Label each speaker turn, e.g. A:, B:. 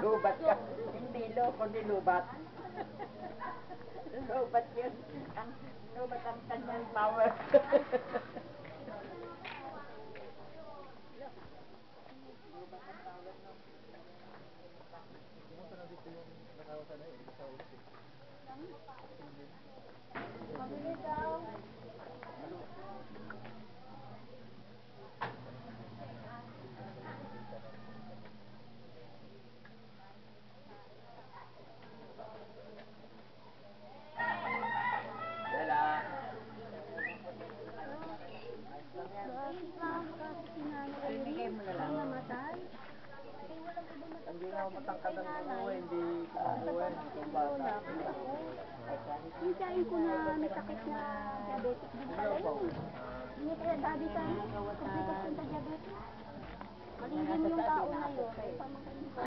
A: Lubat ka. Hindi lo, kundi lubat. Lubat yun. Ang, lubat ang kanyang power.
B: Mabilis daw.
A: Wala.
B: Bakit lang kasi sinanay
A: Pinigay mo na lang.
B: ay namatay?
A: Hindi nga matangkad ang ano, hindi kumukuha.
B: Lola, hintayin ko na may sakit na diabetic din pala yun. Hindi kaya sabi sa amin, komplikasyon sa diabetic. Malingin yung tao na yun.